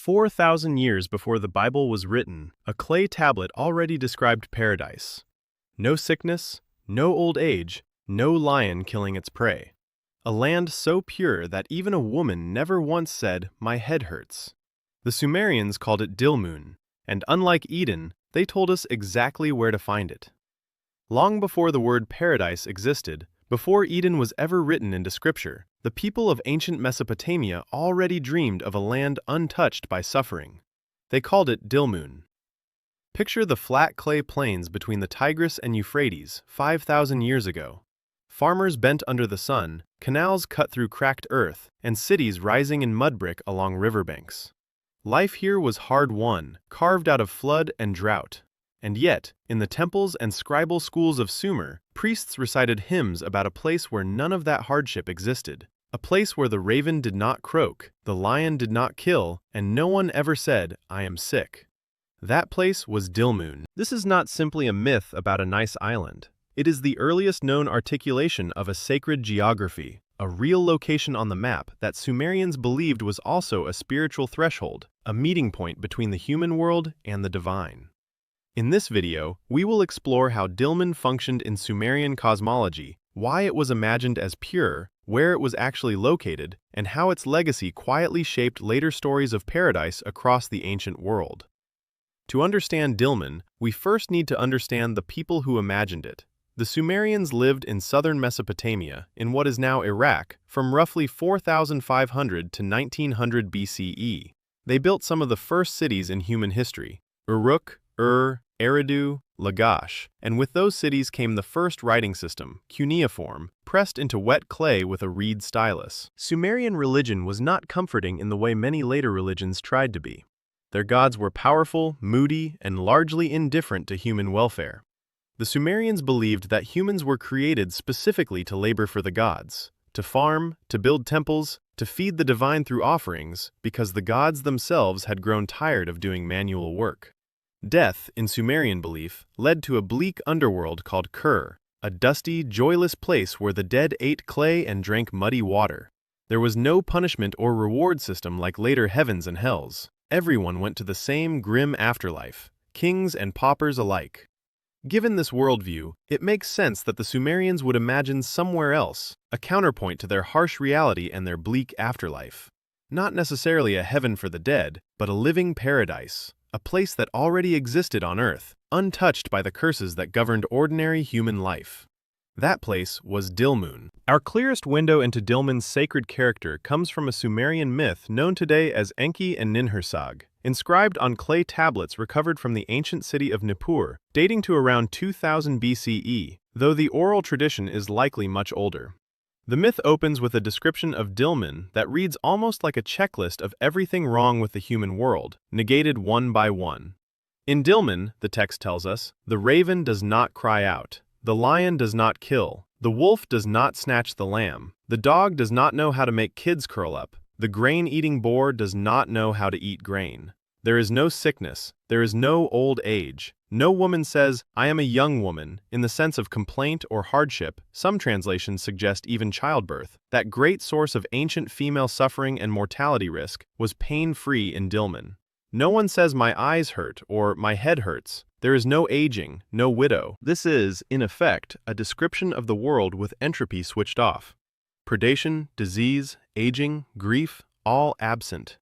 4,000 years before the Bible was written, a clay tablet already described paradise. No sickness, no old age, no lion killing its prey. A land so pure that even a woman never once said, "My head hurts." The Sumerians called it Dilmun, and unlike Eden, they told us exactly where to find it. Long before the word paradise existed, before Eden was ever written into scripture, the people of ancient Mesopotamia already dreamed of a land untouched by suffering. They called it Dilmun. Picture the flat clay plains between the Tigris and Euphrates 5,000 years ago. Farmers bent under the sun, canals cut through cracked earth, and cities rising in mud brick along riverbanks. Life here was hard-won, carved out of flood and drought. And yet, in the temples and scribal schools of Sumer, priests recited hymns about a place where none of that hardship existed, a place where the raven did not croak, the lion did not kill, and no one ever said, "I am sick." That place was Dilmun. This is not simply a myth about a nice island. It is the earliest known articulation of a sacred geography, a real location on the map that Sumerians believed was also a spiritual threshold, a meeting point between the human world and the divine. In this video, we will explore how Dilmun functioned in Sumerian cosmology, why it was imagined as pure, where it was actually located, and how its legacy quietly shaped later stories of paradise across the ancient world. To understand Dilmun, we first need to understand the people who imagined it. The Sumerians lived in southern Mesopotamia, in what is now Iraq, from roughly 4,500 to 1900 BCE. They built some of the first cities in human history: Uruk, Eridu, Lagash, and with those cities came the first writing system, cuneiform, pressed into wet clay with a reed stylus. Sumerian religion was not comforting in the way many later religions tried to be. Their gods were powerful, moody, and largely indifferent to human welfare. The Sumerians believed that humans were created specifically to labor for the gods, to farm, to build temples, to feed the divine through offerings, because the gods themselves had grown tired of doing manual work. Death, in Sumerian belief, led to a bleak underworld called Kur, a dusty, joyless place where the dead ate clay and drank muddy water. There was no punishment or reward system like later heavens and hells. Everyone went to the same grim afterlife, kings and paupers alike. Given this worldview, it makes sense that the Sumerians would imagine somewhere else, a counterpoint to their harsh reality and their bleak afterlife. Not necessarily a heaven for the dead, but a living paradise, a place that already existed on Earth, untouched by the curses that governed ordinary human life. That place was Dilmun. Our clearest window into Dilmun's sacred character comes from a Sumerian myth known today as Enki and Ninhursag, inscribed on clay tablets recovered from the ancient city of Nippur, dating to around 2000 BCE, though the oral tradition is likely much older. The myth opens with a description of Dilmun that reads almost like a checklist of everything wrong with the human world, negated one by one. In Dilmun, the text tells us, the raven does not cry out, the lion does not kill, the wolf does not snatch the lamb, the dog does not know how to make kids curl up, the grain-eating boar does not know how to eat grain. There is no sickness, there is no old age. No woman says, "I am a young woman," in the sense of complaint or hardship. Some translations suggest even childbirth. That great source of ancient female suffering and mortality risk was pain-free in Dilmun. No one says, "My eyes hurt," or "My head hurts." There is no aging, no widow. This is, in effect, a description of the world with entropy switched off. Predation, disease, aging, grief, all absent.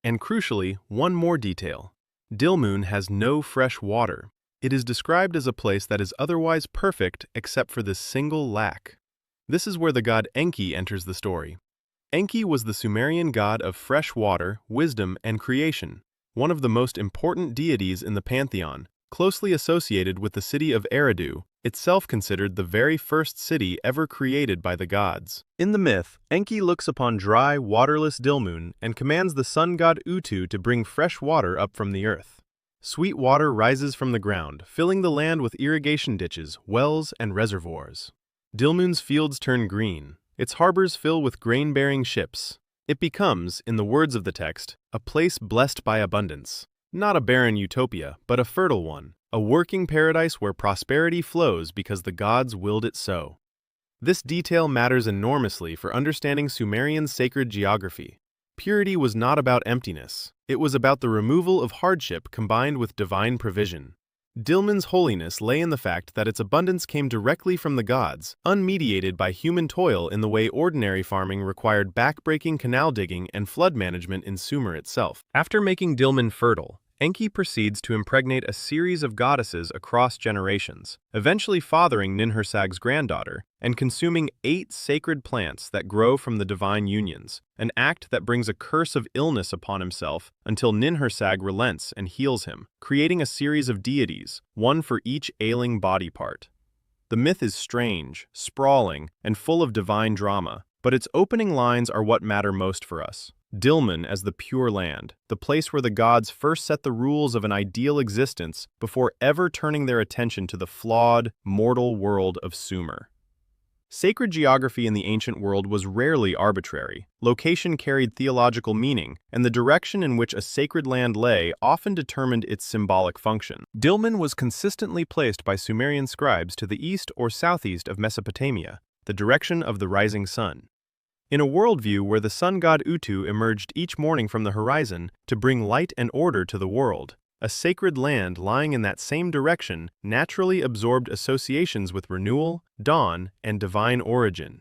And crucially, one more detail. Dilmun has no fresh water. It is described as a place that is otherwise perfect except for this single lack. This is where the god Enki enters the story. Enki was the Sumerian god of fresh water, wisdom, and creation, one of the most important deities in the pantheon, closely associated with the city of Eridu, itself considered the very first city ever created by the gods. In the myth, Enki looks upon dry, waterless Dilmun and commands the sun god Utu to bring fresh water up from the earth. Sweet water rises from the ground, filling the land with irrigation ditches, wells, and reservoirs. Dilmun's fields turn green, its harbors fill with grain-bearing ships. It becomes, in the words of the text, a place blessed by abundance. Not a barren utopia, but a fertile one, a working paradise where prosperity flows because the gods willed it so. This detail matters enormously for understanding Sumerian sacred geography. Purity was not about emptiness. It was about the removal of hardship combined with divine provision. Dilmun's holiness lay in the fact that its abundance came directly from the gods, unmediated by human toil in the way ordinary farming required backbreaking canal digging and flood management in Sumer itself. After making Dilmun fertile, Enki proceeds to impregnate a series of goddesses across generations, eventually fathering Ninhursag's granddaughter and consuming 8 sacred plants that grow from the divine unions, an act that brings a curse of illness upon himself until Ninhursag relents and heals him, creating a series of deities, one for each ailing body part. The myth is strange, sprawling, and full of divine drama, but its opening lines are what matter most for us. Dilmun as the Pure Land, the place where the gods first set the rules of an ideal existence before ever turning their attention to the flawed, mortal world of Sumer. Sacred geography in the ancient world was rarely arbitrary. Location carried theological meaning, and the direction in which a sacred land lay often determined its symbolic function. Dilmun was consistently placed by Sumerian scribes to the east or southeast of Mesopotamia, the direction of the rising sun. In a worldview where the sun god Utu emerged each morning from the horizon to bring light and order to the world, a sacred land lying in that same direction naturally absorbed associations with renewal, dawn, and divine origin.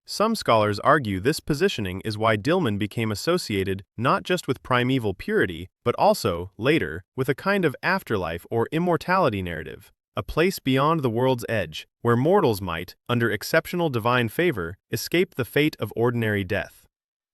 Some scholars argue this positioning is why Dilmun became associated not just with primeval purity, but also, later, with a kind of afterlife or immortality narrative. A place beyond the world's edge, where mortals might, under exceptional divine favor, escape the fate of ordinary death.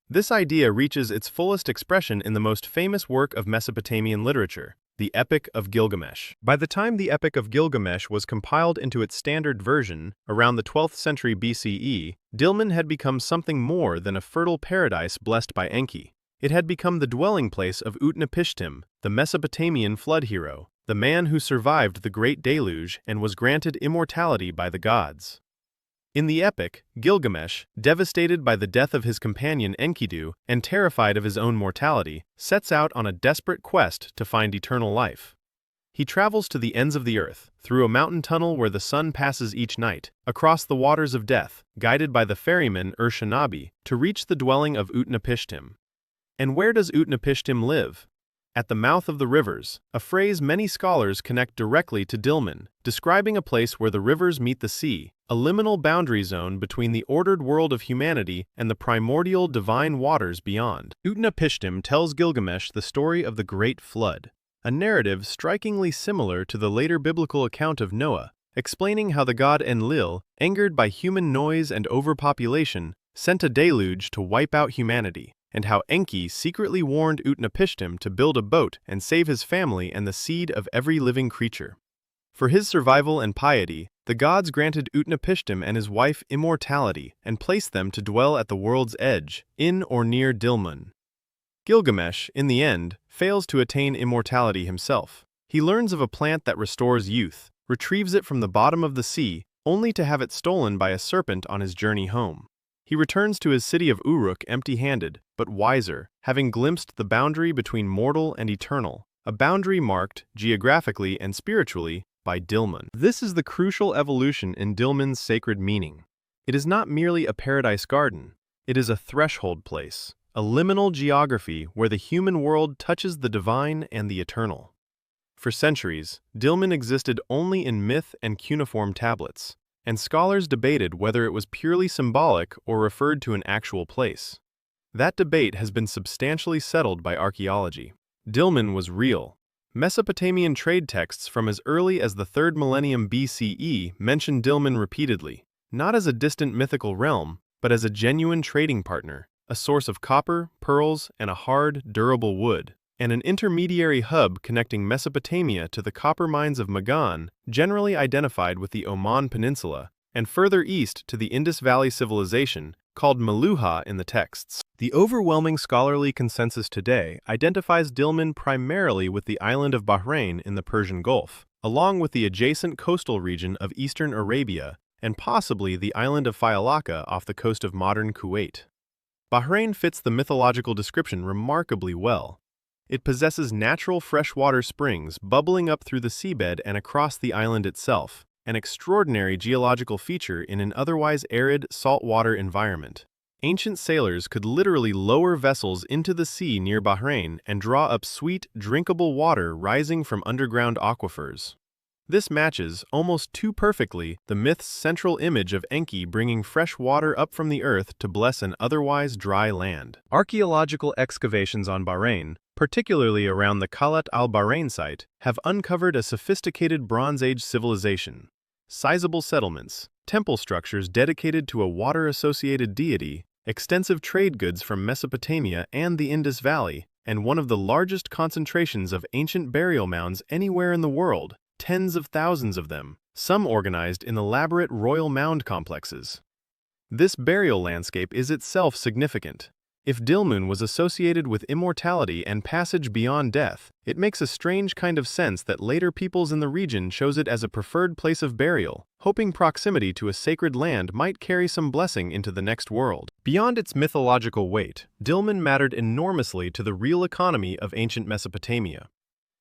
This idea reaches its fullest expression in the most famous work of Mesopotamian literature, the Epic of Gilgamesh. By the time the Epic of Gilgamesh was compiled into its standard version, around the 12th century BCE, Dilmun had become something more than a fertile paradise blessed by Enki. It had become the dwelling place of Utnapishtim, the Mesopotamian flood hero, the man who survived the Great Deluge and was granted immortality by the gods. In the epic, Gilgamesh, devastated by the death of his companion Enkidu and terrified of his own mortality, sets out on a desperate quest to find eternal life. He travels to the ends of the earth, through a mountain tunnel where the sun passes each night, across the waters of death, guided by the ferryman Ur-Shanabi, to reach the dwelling of Utnapishtim. And where does Utnapishtim live? At the mouth of the rivers, a phrase many scholars connect directly to Dilmun, describing a place where the rivers meet the sea, a liminal boundary zone between the ordered world of humanity and the primordial divine waters beyond. Utnapishtim tells Gilgamesh the story of the Great Flood, a narrative strikingly similar to the later biblical account of Noah, explaining how the god Enlil, angered by human noise and overpopulation, sent a deluge to wipe out humanity, and how Enki secretly warned Utnapishtim to build a boat and save his family and the seed of every living creature. For his survival and piety, the gods granted Utnapishtim and his wife immortality and placed them to dwell at the world's edge, in or near Dilmun. Gilgamesh, in the end, fails to attain immortality himself. He learns of a plant that restores youth, retrieves it from the bottom of the sea, only to have it stolen by a serpent on his journey home. He returns to his city of Uruk empty-handed, but wiser, having glimpsed the boundary between mortal and eternal, a boundary marked, geographically and spiritually, by Dilmun. This is the crucial evolution in Dilmun's sacred meaning. It is not merely a paradise garden, it is a threshold place, a liminal geography where the human world touches the divine and the eternal. For centuries, Dilmun existed only in myth and cuneiform tablets, and scholars debated whether it was purely symbolic or referred to an actual place. That debate has been substantially settled by archaeology. Dilmun was real. Mesopotamian trade texts from as early as the 3rd millennium BCE mention Dilmun repeatedly, not as a distant mythical realm, but as a genuine trading partner, a source of copper, pearls, and a hard, durable wood, and an intermediary hub connecting Mesopotamia to the copper mines of Magan, generally identified with the Oman Peninsula, and further east to the Indus Valley civilization, called Meluha in the texts. The overwhelming scholarly consensus today identifies Dilmun primarily with the island of Bahrain in the Persian Gulf, along with the adjacent coastal region of eastern Arabia, and possibly the island of Failaka off the coast of modern Kuwait. Bahrain fits the mythological description remarkably well. It possesses natural freshwater springs bubbling up through the seabed and across the island itself, an extraordinary geological feature in an otherwise arid saltwater environment. Ancient sailors could literally lower vessels into the sea near Bahrain and draw up sweet, drinkable water rising from underground aquifers. This matches, almost too perfectly, the myth's central image of Enki bringing fresh water up from the earth to bless an otherwise dry land. Archaeological excavations on Bahrain, particularly around the Khalat al-Bahrain site, have uncovered a sophisticated Bronze Age civilization. Sizable settlements, temple structures dedicated to a water-associated deity, extensive trade goods from Mesopotamia and the Indus Valley, and one of the largest concentrations of ancient burial mounds anywhere in the world. Tens of thousands of them, some organized in elaborate royal mound complexes. This burial landscape is itself significant. If Dilmun was associated with immortality and passage beyond death, it makes a strange kind of sense that later peoples in the region chose it as a preferred place of burial, hoping proximity to a sacred land might carry some blessing into the next world. Beyond its mythological weight, Dilmun mattered enormously to the real economy of ancient Mesopotamia.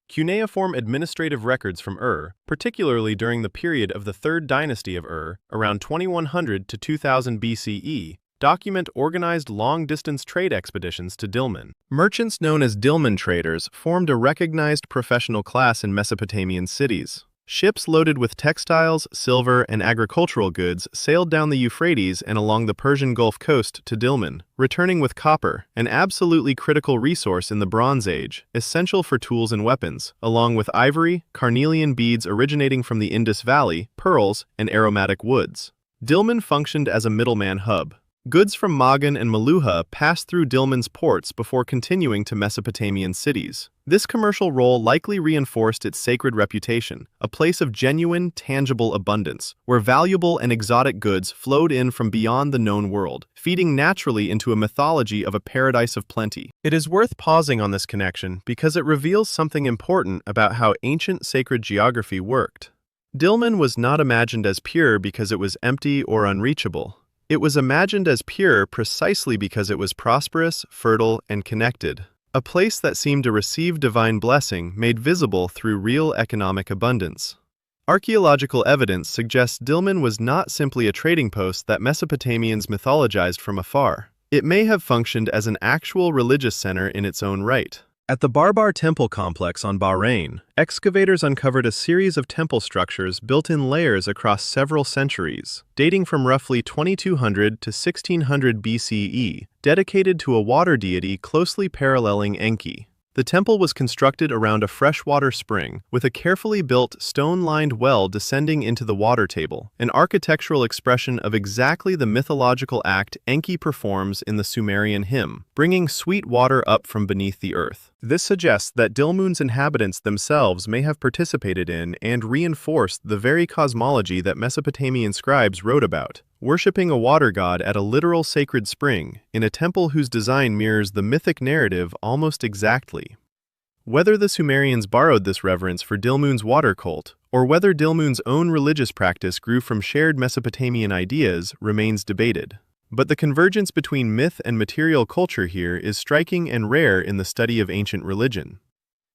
Cuneiform administrative records from particularly during the period of the Third Dynasty of around 2100 to 2000 BCE, document organized long-distance trade expeditions to Dilmun. Merchants known as Dilmun traders formed a recognized professional class in Mesopotamian cities. Ships loaded with textiles, silver, and agricultural goods sailed down the Euphrates and along the Persian Gulf coast to Dilmun, returning with copper, an absolutely critical resource in the Bronze Age, essential for tools and weapons, along with ivory, carnelian beads originating from the Indus Valley, pearls, and aromatic woods. Dilmun functioned as a middleman hub. Goods from Magan and Meluhha passed through Dilmun's ports before continuing to Mesopotamian cities. This commercial role likely reinforced its sacred reputation, a place of genuine, tangible abundance, where valuable and exotic goods flowed in from beyond the known world, feeding naturally into a mythology of a paradise of plenty. It is worth pausing on this connection because it reveals something important about how ancient sacred geography worked. Dilmun was not imagined as pure because it was empty or unreachable. It was imagined as pure precisely because it was prosperous, fertile, and connected. A place that seemed to receive divine blessing made visible through real economic abundance. Archaeological evidence suggests Dilmun was not simply a trading post that Mesopotamians mythologized from afar. It may have functioned as an actual religious center in its own right. At the Barbar Temple complex on Bahrain, excavators uncovered a series of temple structures built in layers across several centuries, dating from roughly 2200 to 1600 BCE, dedicated to a water deity closely paralleling Enki. The temple was constructed around a freshwater spring, with a carefully built, stone-lined well descending into the water table, an architectural expression of exactly the mythological act Enki performs in the Sumerian hymn, bringing sweet water up from beneath the earth. This suggests that Dilmun's inhabitants themselves may have participated in and reinforced the very cosmology that Mesopotamian scribes wrote about, worshipping a water god at a literal sacred spring in a temple whose design mirrors the mythic narrative almost exactly. Whether the Sumerians borrowed this reverence for Dilmun's water cult, or whether Dilmun's own religious practice grew from shared Mesopotamian ideas, remains debated. But the convergence between myth and material culture here is striking and rare in the study of ancient religion.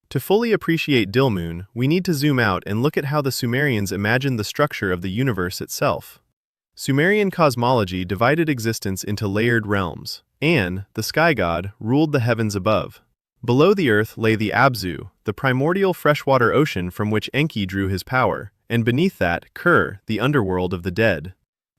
To fully appreciate Dilmun, we need to zoom out and look at how the Sumerians imagined the structure of the universe itself. Sumerian cosmology divided existence into layered realms. An, the sky god, ruled the heavens above. Below the earth lay the Abzu, the primordial freshwater ocean from which Enki drew his power, and beneath that, Kur, the underworld of the dead.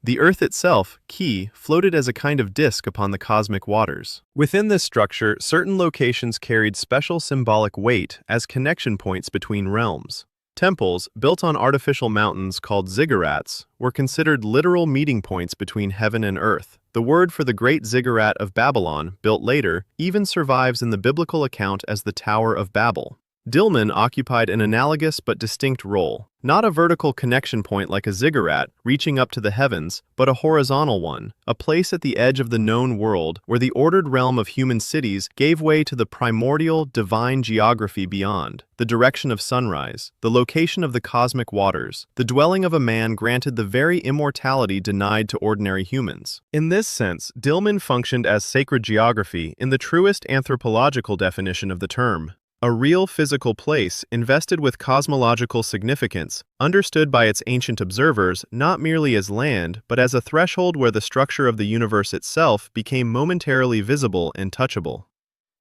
The earth itself, Ki, floated as a kind of disk upon the cosmic waters. Within this structure, certain locations carried special symbolic weight as connection points between realms. Temples, built on artificial mountains called ziggurats, were considered literal meeting points between heaven and earth. The word for the great ziggurat of Babylon, built later, even survives in the biblical account as the Tower of Babel. Dilmun occupied an analogous but distinct role, not a vertical connection point like a ziggurat reaching up to the heavens, but a horizontal one, a place at the edge of the known world where the ordered realm of human cities gave way to the primordial, divine geography beyond, the direction of sunrise, the location of the cosmic waters, the dwelling of a man granted the very immortality denied to ordinary humans. In this sense, Dilmun functioned as sacred geography in the truest anthropological definition of the term. a real physical place invested with cosmological significance, understood by its ancient observers not merely as land but as a threshold where the structure of the universe itself became momentarily visible and touchable.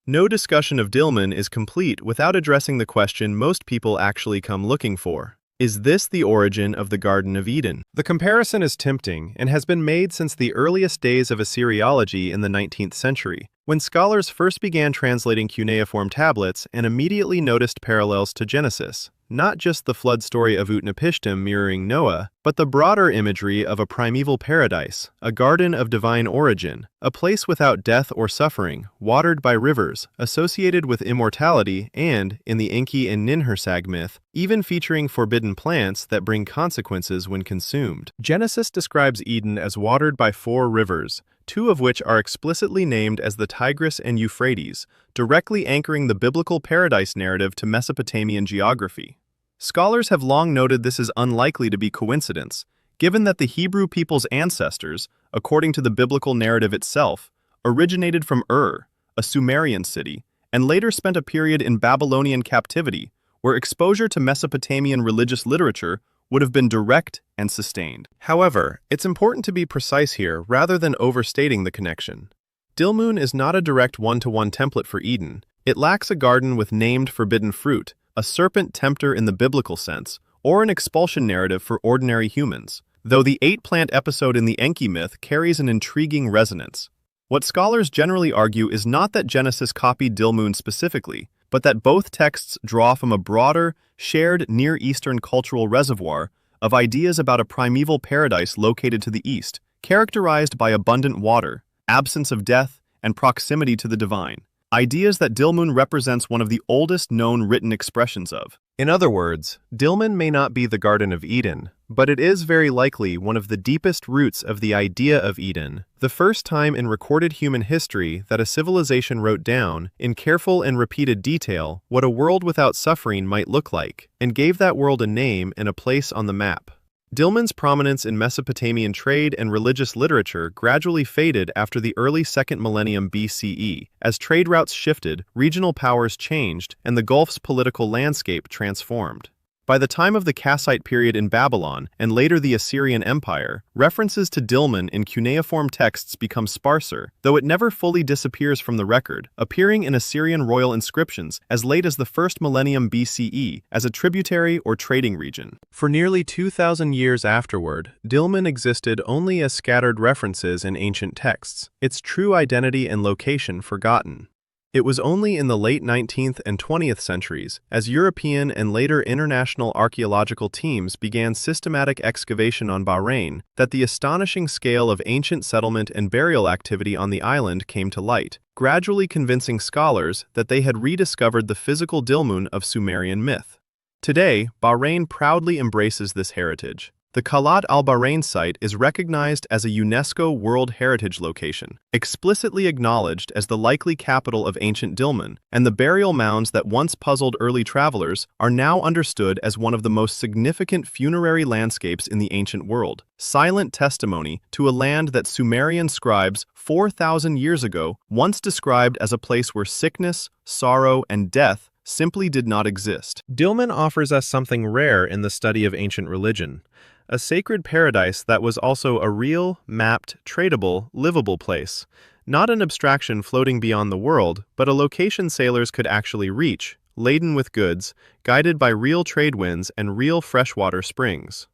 No discussion of Dilmun is complete without addressing the question most people actually come looking for. Is this the origin of the Garden of Eden? The comparison is tempting and has been made since the earliest days of Assyriology in the 19th century, when scholars first began translating cuneiform tablets and immediately noticed parallels to Genesis, not just the flood story of Utnapishtim mirroring Noah, but the broader imagery of a primeval paradise, a garden of divine origin, a place without death or suffering, watered by rivers, associated with immortality and, in the Enki and Ninhursag myth, even featuring forbidden plants that bring consequences when consumed. Genesis describes Eden as watered by 4 rivers, 2 of which are explicitly named as the Tigris and Euphrates, directly anchoring the biblical paradise narrative to Mesopotamian geography. Scholars have long noted this is unlikely to be coincidence, given that the Hebrew people's ancestors, according to the biblical narrative itself, originated from Ur, a Sumerian city, and later spent a period in Babylonian captivity, where exposure to Mesopotamian religious literature would have been direct and sustained. However, it's important to be precise here rather than overstating the connection. Dilmun is not a direct one-to-one template for Eden. It lacks a garden with named forbidden fruit, a serpent tempter in the biblical sense, or an expulsion narrative for ordinary humans, though the 8-plant episode in the Enki myth carries an intriguing resonance. What scholars generally argue is not that Genesis copied Dilmun specifically, but that both texts draw from a broader, shared Near Eastern cultural reservoir of ideas about a primeval paradise located to the east, characterized by abundant water, absence of death, and proximity to the divine. Ideas that Dilmun represents one of the oldest known written expressions of. In other words, Dilmun may not be the Garden of Eden, but it is very likely one of the deepest roots of the idea of Eden, the first time in recorded human history that a civilization wrote down, in careful and repeated detail, what a world without suffering might look like, and gave that world a name and a place on the map. Dilmun's prominence in Mesopotamian trade and religious literature gradually faded after the early 2nd millennium BCE. As trade routes shifted, regional powers changed, and the Gulf's political landscape transformed. By the time of the Kassite period in Babylon, and later the Assyrian Empire, references to Dilmun in cuneiform texts become sparser, though it never fully disappears from the record, appearing in Assyrian royal inscriptions as late as the 1st millennium BCE as a tributary or trading region. For nearly 2,000 years afterward, Dilmun existed only as scattered references in ancient texts, its true identity and location forgotten. It was only in the late 19th and 20th centuries, as European and later international archaeological teams began systematic excavation on Bahrain, that the astonishing scale of ancient settlement and burial activity on the island came to light, gradually convincing scholars that they had rediscovered the physical Dilmun of Sumerian myth. Today, Bahrain proudly embraces this heritage. The Khalat al-Bahrain site is recognized as a UNESCO World Heritage Location, explicitly acknowledged as the likely capital of ancient Dilmun, and the burial mounds that once puzzled early travelers are now understood as one of the most significant funerary landscapes in the ancient world, silent testimony to a land that Sumerian scribes 4,000 years ago once described as a place where sickness, sorrow, and death simply did not exist. Dilmun offers us something rare in the study of ancient religion. A sacred paradise that was also a real, mapped, tradable, livable place. Not an abstraction floating beyond the world, but a location sailors could actually reach, laden with goods, guided by real trade winds and real freshwater springs.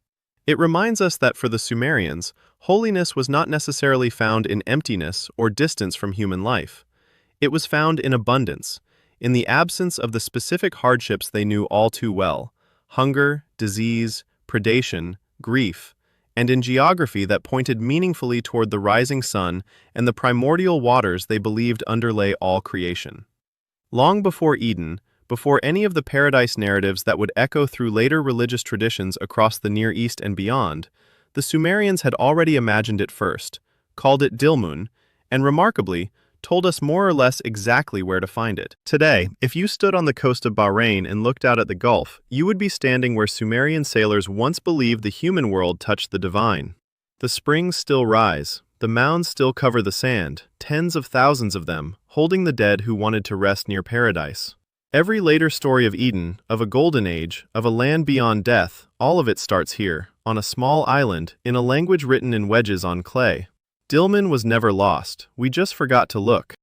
It reminds us that for the Sumerians, holiness was not necessarily found in emptiness or distance from human life. It was found in abundance, in the absence of the specific hardships they knew all too well: hunger, disease, predation, grief, and in geography that pointed meaningfully toward the rising sun and the primordial waters they believed underlay all creation. Long before Eden, before any of the paradise narratives that would echo through later religious traditions across the Near East and beyond, the Sumerians had already imagined it first, called it Dilmun, and remarkably, told us more or less exactly where to find it. Today, if you stood on the coast of Bahrain and looked out at the Gulf, you would be standing where Sumerian sailors once believed the human world touched the divine. The springs still rise, the mounds still cover the sand, tens of thousands of them, holding the dead who wanted to rest near paradise. Every later story of Eden, of a golden age, of a land beyond death, all of it starts here, on a small island, in a language written in wedges on clay. Dilmun was never lost, we just forgot to look.